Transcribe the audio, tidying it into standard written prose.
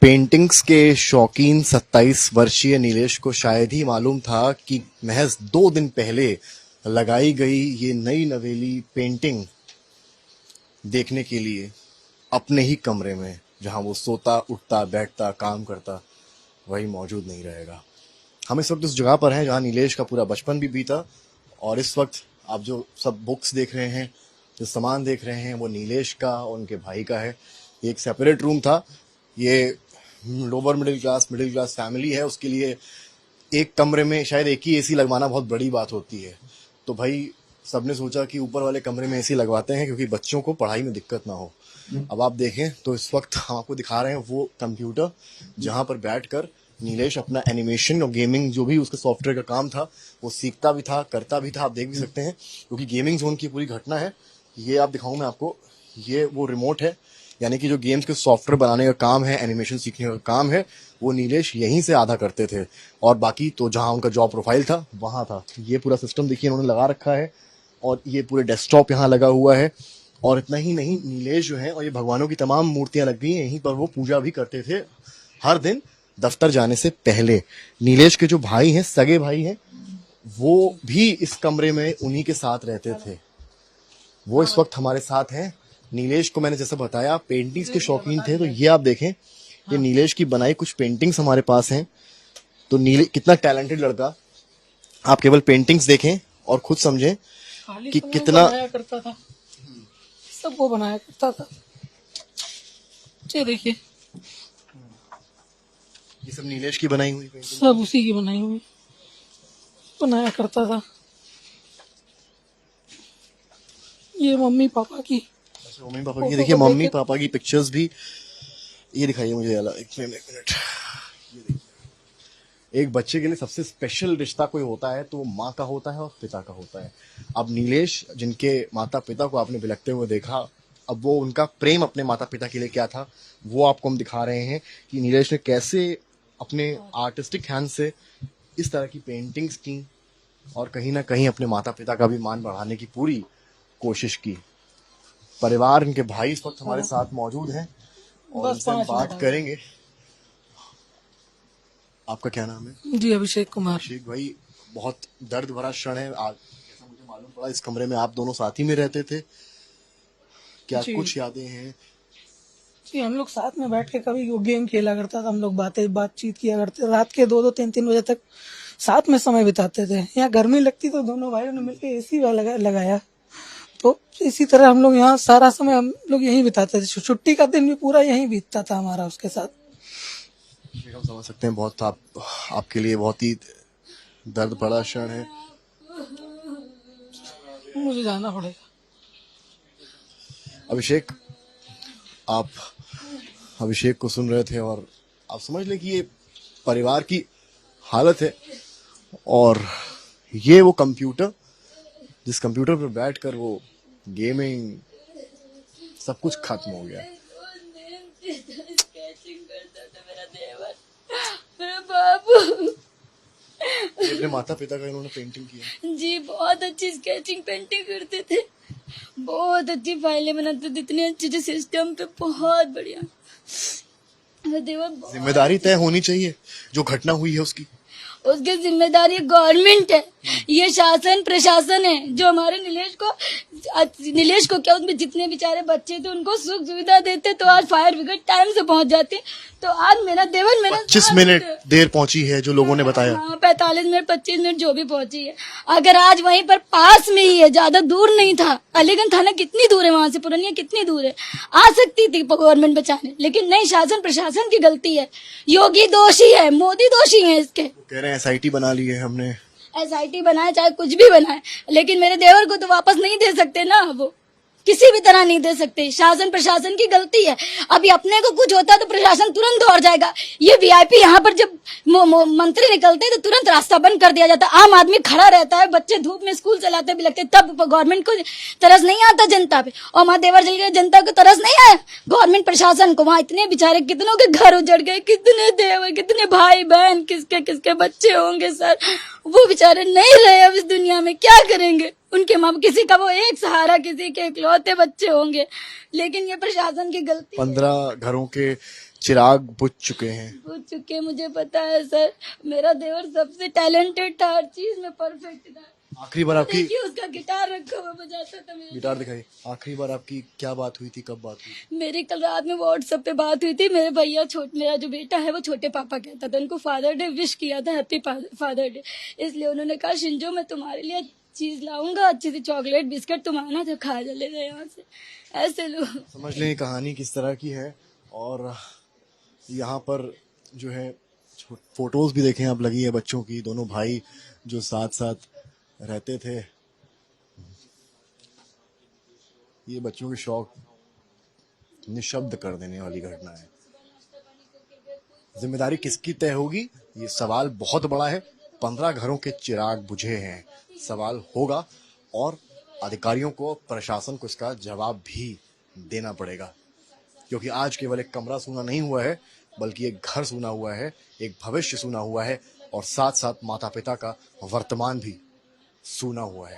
Paintings के शौकीन 27 वर्षीय नीलेश को शायद ही मालूम था कि महज 2 दिन पहले लगाई गई ये नई नवेली पेंटिंग देखने के लिए अपने ही कमरे में जहां वो सोता उठता बैठता काम करता वही मौजूद नहीं रहेगा। हम इस वक्त उस जगह पर हैं जहां नीलेश का पूरा बचपन भी बीता और इस वक्त आप जो सब बुक्स देख रहे हैं, जो सामान देख रहे हैं, वो नीलेश का और उनके भाई का है। ये एक सेपरेट रूम था। ये लोअर मिडिल क्लास फैमिली है, उसके लिए एक कमरे में शायद एक ही एसी लगवाना बहुत बड़ी बात होती है। तो भाई सबने सोचा कि ऊपर वाले कमरे में एसी लगवाते हैं क्योंकि बच्चों को पढ़ाई में दिक्कत ना हो। अब आप देखें तो इस वक्त हम आपको दिखा रहे हैं वो कंप्यूटर जहां पर बैठकर नीलेश अपना एनिमेशन और गेमिंग जो भी उसका सॉफ्टवेयर का काम था वो सीखता भी था, करता भी था। आप देख भी सकते हैं क्योंकि गेमिंग जोन की पूरी घटना है। ये आप दिखाऊं मैं आपको, ये वो रिमोट है, यानी कि जो गेम्स के सॉफ्टवेयर बनाने का काम है, एनिमेशन सीखने का काम है, वो नीलेश यहीं से आधा करते थे और बाकी तो जहां उनका जॉब प्रोफाइल था वहां था। ये पूरा सिस्टम देखिए इन्होंने लगा रखा है और ये पूरे डेस्कटॉप यहाँ लगा हुआ है। और इतना ही नहीं, नीलेश जो है और ये भगवानों की तमाम मूर्तियां लग गई हैं यहीं पर, वो पूजा भी करते थे हर दिन दफ्तर जाने से पहले। नीलेश के जो भाई हैं, सगे भाई हैं, वो भी इस कमरे में उन्हीं के साथ रहते थे। वो इस वक्त हमारे साथ हैं। नीलेश को मैंने जैसा बताया पेंटिंग्स के शौकीन थे, तो ये आप देखें, ये नीलेश की बनाई कुछ पेंटिंग्स हमारे पास हैं। तो नीले कितना टैलेंटेड लड़का, आप केवल पेंटिंग्स देखें और खुद समझें कि कितना बनाया करता था, सबको बनाया करता था। ये देखिए ये सब नीलेश की बनाई हुई पेंटिंग। सब उसी की बनाई हुई बनाया करता था। ये मम्मी पापा की, अच्छा, मम्मी पापा की देखिए, मम्मी पापा की पिक्चर्स भी। ये दिखाइए मुझे वाला, एक मिनट। ये देखिए, एक बच्चे के लिए सबसे स्पेशल रिश्ता कोई होता है तो वो माँ का होता है और पिता का होता है। अब नीलेश, जिनके माता पिता को आपने बिलखते हुए देखा, अब वो उनका प्रेम अपने माता पिता के लिए क्या था वो आपको हम दिखा रहे हैं कि नीलेश ने कैसे अपने आर्टिस्टिक हैंड से इस तरह की पेंटिंग्स की और कहीं ना कहीं अपने माता पिता का भी मान बढ़ाने की पूरी कोशिश की। परिवार, इनके भाई इस वक्त हमारे साथ मौजूद हैं और बस इनसे हम 5 बात मिनट करेंगे। आपका क्या नाम है? जी अभिषेक कुमार। शेख भाई, बहुत दर्द भरा क्षण है आज, जैसा मुझे मालूम पड़ा इस कमरे में आप दोनों साथ ही में रहते थे, क्या जी। कुछ यादें हैं? जी हम लोग साथ में बैठ के कभी वो गेम खेला करता था, हम लोग बातचीत किया करते, रात के 2-2 3-3 बजे तक साथ में समय बिताते थे। यहाँ गर्मी लगती तो दोनों भाइयों ने मिलकर एसी लगाया, तो इसी तरह हम लोग यहाँ सारा समय हम लोग यहीं बिताते थे। छुट्टी का दिन भी पूरा यहीं बीतता था हमारा उसके साथ। शेख, हम समझ सकते हैं बहुत आपके लिए बहुत ही दर्द भरा क्षण है। मुझे जाना पड़ेगा। अभिषेक, आप अभिषेक को सुन रहे थे और आप समझ लें कि ये परिवार की हालत है और ये वो कंप्यूटर, जिस कंप्यूटर पर बैठकर वो गेमिंग, सब कुछ खत्म हो गया। स्केचिंग करता था मेरा देवर, मेरा बाबू ये अपने माता पिता का इन्होंने पेंटिंग किया। जी बहुत अच्छी स्केचिंग पेंटिंग करते थे, बहुत अच्छी फाइलें बनाते थे, इतने अच्छे सिस्टम पे, बहुत बढ़िया। मेरा देवर जिम्मेदारी तय होनी चाहिए जो घटना हुई है उसकी। उसकी जिम्मेदारी गवर्नमेंट है, ये शासन प्रशासन है जो हमारे नीलेश को क्या, उनमें जितने बेचारे बच्चे थे उनको सुख सुविधा देते तो आज फायर ब्रिगेड टाइम से पहुंच जाते। तो आज मेरा देवर मेरा 25 मिनट देर पहुंची है जो लोगों ने बताया। हाँ 45 मिनट 25 मिनट जो भी पहुंची है। अगर आज वहीं पर पास में ही है, ज्यादा दूर नहीं था। अलीगंज थाना कितनी दूर है वहां से, पुरानिया कितनी दूर है, आ सकती थी गवर्नमेंट बचाने, लेकिन नहीं, शासन प्रशासन की गलती है। योगी दोषी है, मोदी दोषी है इसके। कह रहे हैं एसआईटी बना ली है हमने। एसआईटी बनाए चाहे कुछ भी बनाए, लेकिन मेरे देवर को तो वापस नहीं दे सकते ना, वो किसी भी तरह नहीं दे सकते। शासन प्रशासन की गलती है। अभी अपने को कुछ होता तो प्रशासन तुरंत दौड़ जाएगा। ये वीआईपी यहाँ पर जब मंत्री निकलते हैं तो तुरंत रास्ता बंद कर दिया जाता। आम आदमी खड़ा रहता है, बच्चे धूप में स्कूल चलाते भी लगते, तब गवर्नमेंट को तरस नहीं आता जनता पे। और वहाँ देवर जल गए, जनता को तरस नहीं आया गवर्नमेंट प्रशासन को। वहाँ इतने बेचारे कितनों के घर उजड़ गए, कितने देवर, कितने भाई बहन, किसके किसके बच्चे होंगे सर, वो बेचारे नहीं रहे अब इस दुनिया में, क्या करेंगे? उनके माँ, किसी का वो एक सहारा, किसी के इकलौते बच्चे होंगे, लेकिन ये प्रशासन की गलती। 15 घरों के चिराग बुझ चुके हैं। पूछ चुके, मुझे पता है सर। मेरा देवर सबसे टैलेंटेड था, हर चीज में परफेक्ट था। आखिरी बार आपकी देखिए उसका गिटार रखा हुआ बजाता था मेरे। गिटार दिखाई। आखिरी बार आपकी क्या बात हुई थी, कब बात हुई? मेरी कल रात में व्हाट्सएप पे बात हुई थी। मेरे भैया मेरा जो बेटा है वो छोटे पापा कहता था, उनको फादर डे विश किया था, हैप्पी फादर डे। इसलिए उन्होंने कहा शिंजो मैं तुम्हारे लिए चीज लाऊंगा, अच्छी सी चॉकलेट बिस्किट, तुम आना तो खा ले जाए यहाँ से। ऐसे लोग समझ लें कहानी किस तरह की है। और यहाँ पर जो है फोटोज भी देखें आप, लगी है बच्चों की, दोनों भाई जो साथ साथ रहते थे। ये बच्चों के शौक निशब्द कर देने वाली घटना है। जिम्मेदारी किसकी तय होगी, ये सवाल बहुत बड़ा है। 15 घरों के चिराग बुझे हैं, सवाल होगा और अधिकारियों को, प्रशासन को इसका जवाब भी देना पड़ेगा। क्योंकि आज केवल एक कमरा सूना नहीं हुआ है, बल्कि एक घर सूना हुआ है, एक भविष्य सूना हुआ है और साथ साथ माता पिता का वर्तमान भी सूना हुआ है।